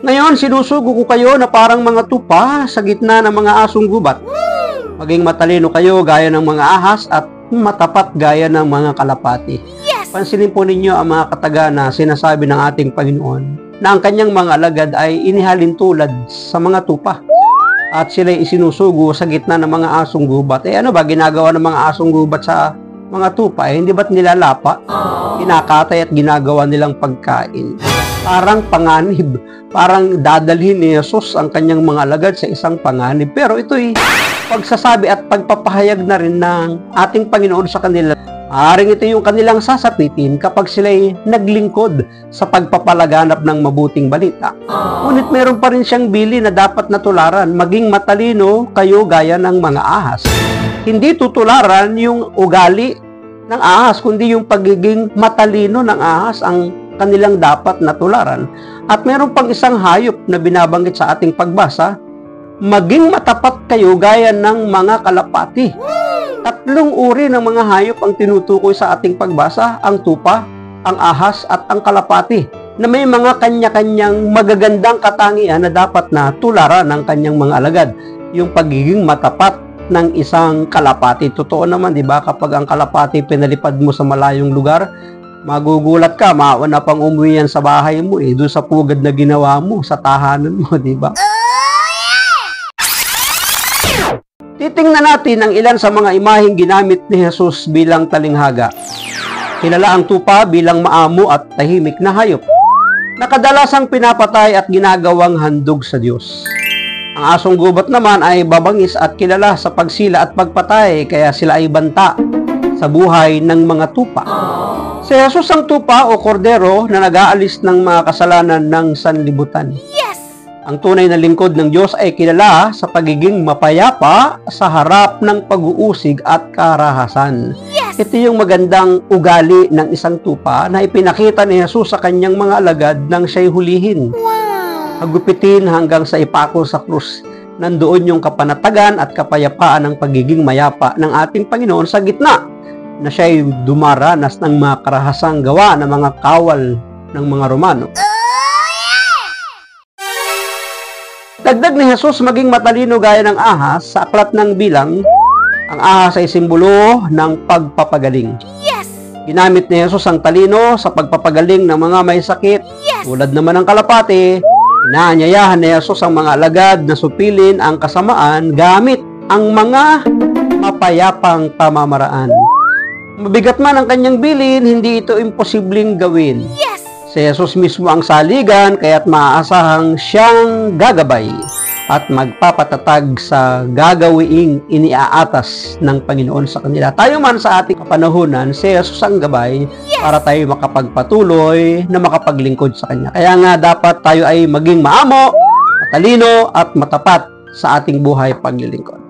Ngayon, sinusugo ko kayo na parang mga tupa sa gitna ng mga asong gubat. Maging matalino kayo gaya ng mga ahas at matapat gaya ng mga kalapati. Pansinin po ninyo ang mga kataga na sinasabi ng ating Panginoon na ang kanyang mga alagad ay inihalin tulad sa mga tupa at sila'y isinusugo sa gitna ng mga asong gubat. Ano ba ginagawa ng mga asong gubat sa mga tupa? Hindi ba't nilalapa? Kinakatay at ginagawa nilang pagkain. Parang panganib. Parang dadalhin ni Jesus ang kanyang mga alagad sa isang panganib. Pero ito'y pagsasabi at pagpapahayag na rin ng ating Panginoon sa kanila. Maaaring ito yung kanilang sasapitin kapag sila'y naglingkod sa pagpapalaganap ng mabuting balita. Ngunit meron pa rin siyang bili na dapat natularan, maging matalino kayo gaya ng mga ahas. Hindi tutularan yung ugali ng ahas, kundi yung pagiging matalino ng ahas ang kanilang dapat natularan. At meron pang isang hayop na binabanggit sa ating pagbasa, maging matapat kayo gaya ng mga kalapati. Tatlong uri ng mga hayop ang tinutukoy sa ating pagbasa, ang tupa, ang ahas at ang kalapati, na may mga kanya-kanyang magagandang katangian na dapat na tularan ng kanyang mga alagad. Yung pagiging matapat ng isang kalapati. Totoo naman, di ba? Kapag ang kalapati pinalipad mo sa malayong lugar, magugulat ka, mauna pang umuwi yan sa bahay mo doon sa pugad na ginawa mo, sa tahanan mo, di ba? Titingnan natin ang ilan sa mga imaheng ginamit ni Jesus bilang talinghaga. Kilala ang tupa bilang maamo at tahimik na hayop, na kadalasang pinapatay at ginagawang handog sa Diyos. Ang asong gubat naman ay babangis at kilala sa pagsila at pagpatay, kaya sila ay banta sa buhay ng mga tupa. Si Jesus ang tupa o kordero na nag-aalis ng mga kasalanan ng sanlibutan. Ang tunay na lingkod ng Diyos ay kilala sa pagiging mapayapa sa harap ng pag-uusig at karahasan. Ito yung magandang ugali ng isang tupa na ipinakita ni Jesus sa kanyang mga alagad nang siya'y hulihin. Hagupitin hanggang sa ipako sa krus. Nandoon yung kapanatagan at kapayapaan ng pagiging mayapa ng ating Panginoon sa gitna na siya'y dumaranas ng mga karahasang gawa ng mga kawal ng mga Romano. Dagdag ni Jesus maging matalino gaya ng ahas sa aklat ng Bilang. Ang ahas ay simbolo ng pagpapagaling. Ginamit ni Jesus ang talino sa pagpapagaling ng mga may sakit. Tulad naman ng kalapati, inaanyayahan ni Jesus ang mga alagad na supilin ang kasamaan gamit ang mga mapayapang pamamaraan. Mabigat man ang kanyang bilin, hindi ito imposibleng gawin. Si Jesus mismo ang saligan, kaya't maaasahang siyang gagabay at magpapatatag sa gagawiing iniaatas ng Panginoon sa kanila. Tayo man sa ating kapanahunan, si Jesus ang gabay para tayo makapagpatuloy na makapaglingkod sa Kanya. Kaya nga dapat tayo ay maging maamo, matalino at matapat sa ating buhay paglilingkod.